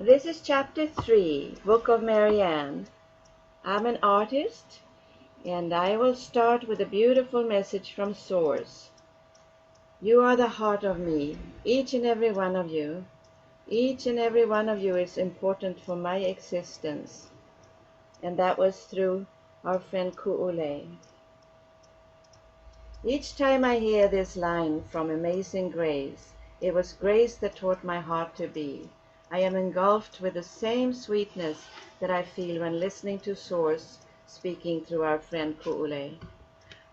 This is Chapter 3, Book of Marianne. I'm an artist, and I will start with a beautiful message from Source. You are the heart of me, each and every one of you. Each and every one of you is important for my existence. And that was through our friend Ku'ule. Each time I hear this line from Amazing Grace, it was grace that taught my heart to be. I am engulfed with the same sweetness that I feel when listening to Source speaking through our friend Ku'ule.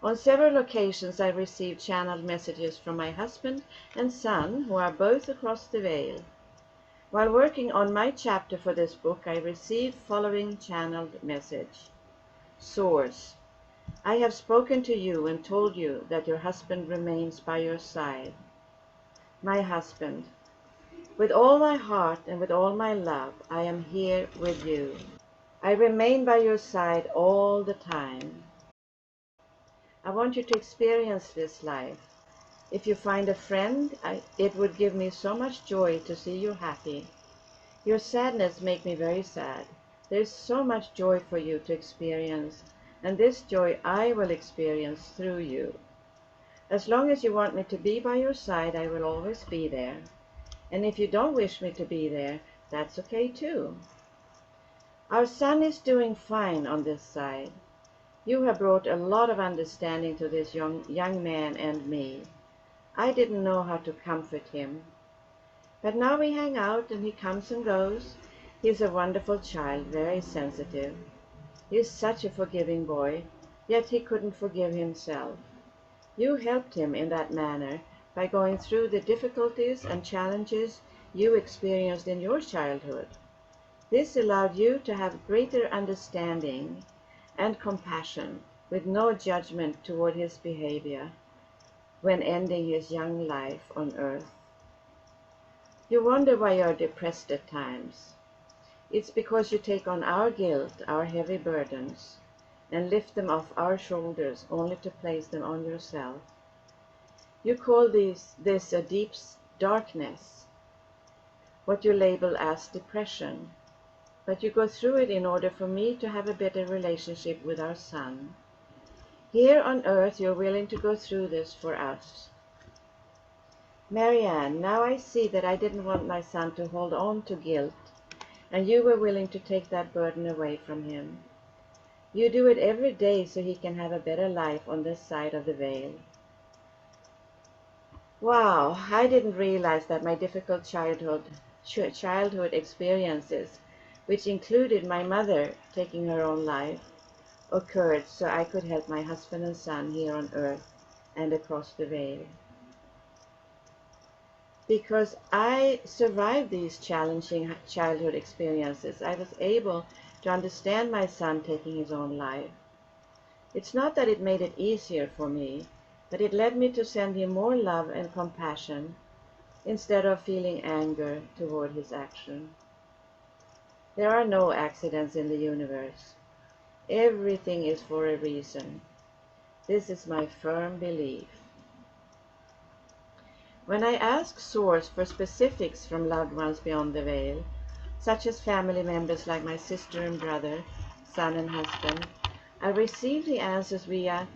On several occasions I received channeled messages from my husband and son, who are both across the veil. While working on my chapter for this book, I received following channeled message. Source, I have spoken to you and told you that your husband remains by your side. My husband, with all my heart and with all my love, I am here with you. I remain by your side all the time. I want you to experience this life. If you find a friend, it would give me so much joy to see you happy. Your sadness makes me very sad. There is so much joy for you to experience, and this joy I will experience through you. As long as you want me to be by your side, I will always be there. And if you don't wish me to be there, that's okay too. Our son is doing fine on this side. You have brought a lot of understanding to this young man and me. I didn't know how to comfort him. But now we hang out and he comes and goes. He's a wonderful child, very sensitive. He's such a forgiving boy, yet he couldn't forgive himself. You helped him in that manner by going through the difficulties and challenges you experienced in your childhood. This allowed you to have greater understanding and compassion with no judgment toward his behavior when ending his young life on earth. You wonder why you're depressed at times. It's because you take on our guilt, our heavy burdens, and lift them off our shoulders only to place them on yourself. You call this a deep darkness, what you label as depression, but you go through it in order for me to have a better relationship with our son. Here on earth you're willing to go through this for us. Marianne, now I see that I didn't want my son to hold on to guilt, and you were willing to take that burden away from him. You do it every day so he can have a better life on this side of the veil. Wow, I didn't realize that my difficult childhood experiences, which included my mother taking her own life, occurred so I could help my husband and son here on earth and across the veil. Because I survived these challenging childhood experiences, I was able to understand my son taking his own life. It's not that it made it easier for me, but it led me to send him more love and compassion instead of feeling anger toward his action. There are no accidents in the universe. Everything is for a reason. This is my firm belief. When I ask Source for specifics from loved ones beyond the veil, such as family members like my sister and brother, son and husband, I receive the answers via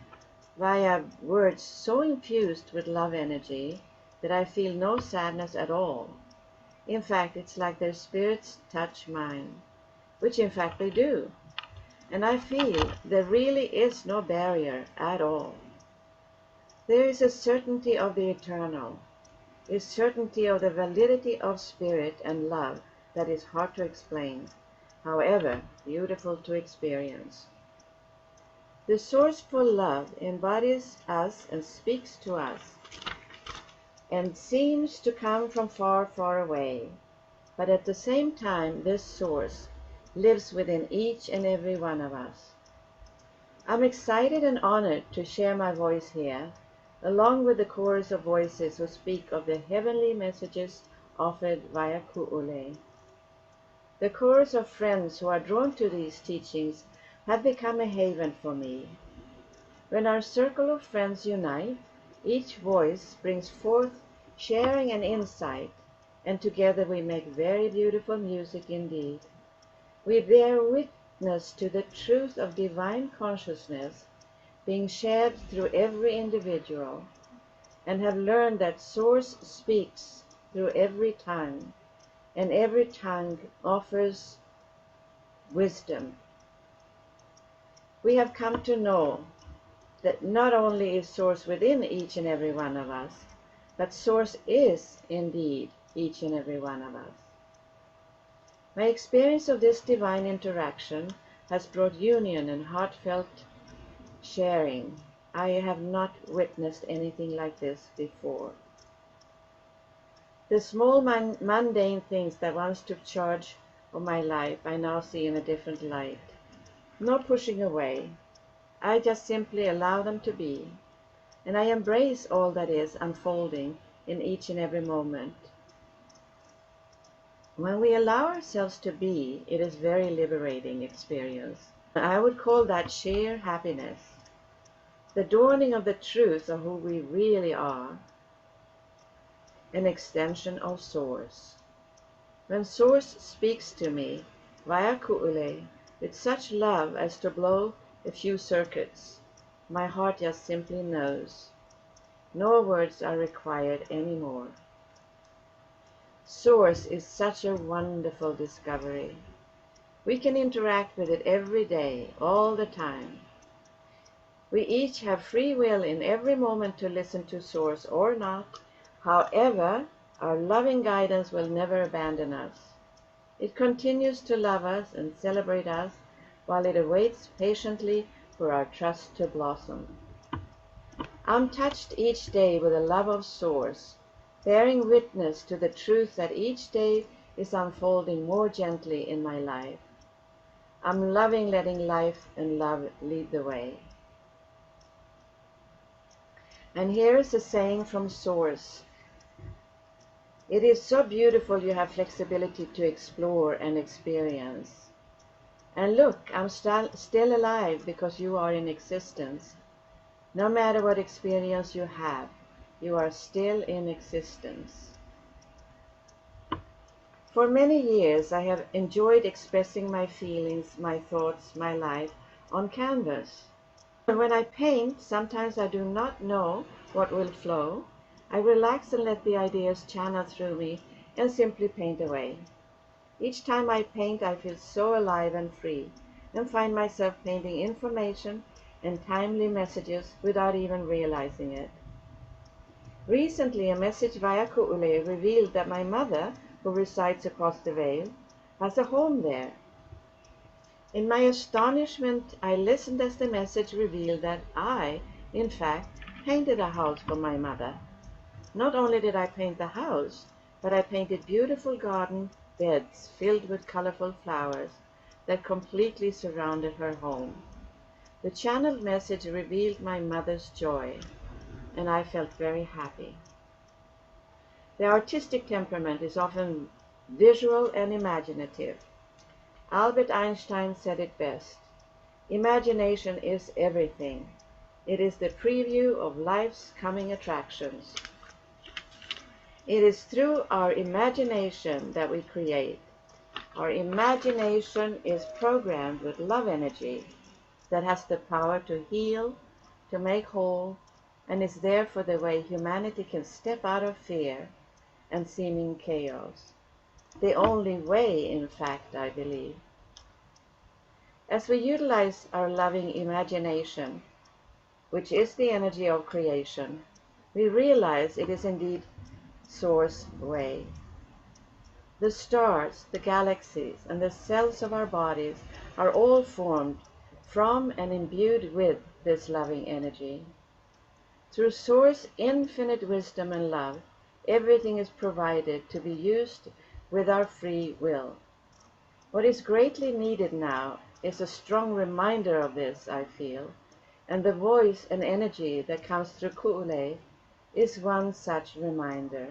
words so infused with love energy that I feel no sadness at all. In fact, it's like their spirits touch mine, which in fact they do. And I feel there really is no barrier at all. There is a certainty of the eternal, a certainty of the validity of spirit and love that is hard to explain, however beautiful to experience. The sourceful love embodies us and speaks to us, and seems to come from far, far away. But at the same time, this source lives within each and every one of us. I'm excited and honored to share my voice here, along with the chorus of voices who speak of the heavenly messages offered via Ku'ule. The chorus of friends who are drawn to these teachings have become a haven for me. When our circle of friends unite, each voice brings forth sharing and insight, and together we make very beautiful music indeed. We bear witness to the truth of divine consciousness being shared through every individual, and have learned that Source speaks through every tongue, and every tongue offers wisdom. We have come to know that not only is Source within each and every one of us, but Source is indeed each and every one of us. My experience of this divine interaction has brought union and heartfelt sharing. I have not witnessed anything like this before. The small mundane things that once took charge of my life I now see in a different light. No pushing away. I just simply allow them to be, and I embrace all that is unfolding in each and every moment. When we allow ourselves to be, it is a very liberating experience. I would call that sheer happiness, the dawning of the truth of who we really are, an extension of Source. When Source speaks to me via Ukulele with such love as to blow a few circuits, my heart just simply knows. No words are required anymore. Source is such a wonderful discovery. We can interact with it every day, all the time. We each have free will in every moment to listen to Source or not. However, our loving guidance will never abandon us. It continues to love us and celebrate us while it awaits patiently for our trust to blossom. I'm touched each day with the love of Source, bearing witness to the truth that each day is unfolding more gently in my life. I'm loving letting life and love lead the way. And here is a saying from Source. It is so beautiful you have flexibility to explore and experience. And look, I'm still alive because you are in existence. No matter what experience you have, you are still in existence. For many years I have enjoyed expressing my feelings, my thoughts, my life on canvas. When I paint, sometimes I do not know what will flow. I relax and let the ideas channel through me and simply paint away. Each time I paint, I feel so alive and free, and find myself painting information and timely messages without even realizing it. Recently, a message via Ukulele revealed that my mother, who resides across the veil, has a home there. In my astonishment, I listened as the message revealed that I, in fact, painted a house for my mother. Not only did I paint the house, but I painted beautiful garden beds filled with colorful flowers that completely surrounded her home. The channeled message revealed my mother's joy, and I felt very happy. The artistic temperament is often visual and imaginative. Albert Einstein said it best. Imagination is everything. It is the preview of life's coming attractions. It is through our imagination that we create. Our imagination is programmed with love energy that has the power to heal, to make whole, and is therefore the way humanity can step out of fear and seeming chaos. The only way, in fact, I believe. As we utilize our loving imagination, which is the energy of creation, we realize it is indeed Source way. The stars, the galaxies, and the cells of our bodies are all formed from and imbued with this loving energy. Through Source infinite wisdom and love, everything is provided to be used with our free will. What is greatly needed now is a strong reminder of this, I feel, and the voice and energy that comes through Ukulele is one such reminder.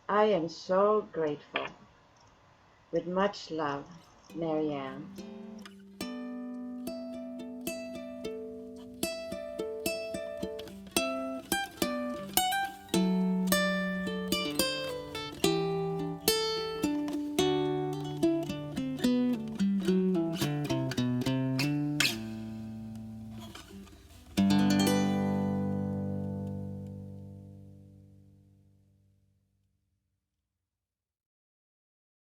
I am so grateful. With much love, Marianne.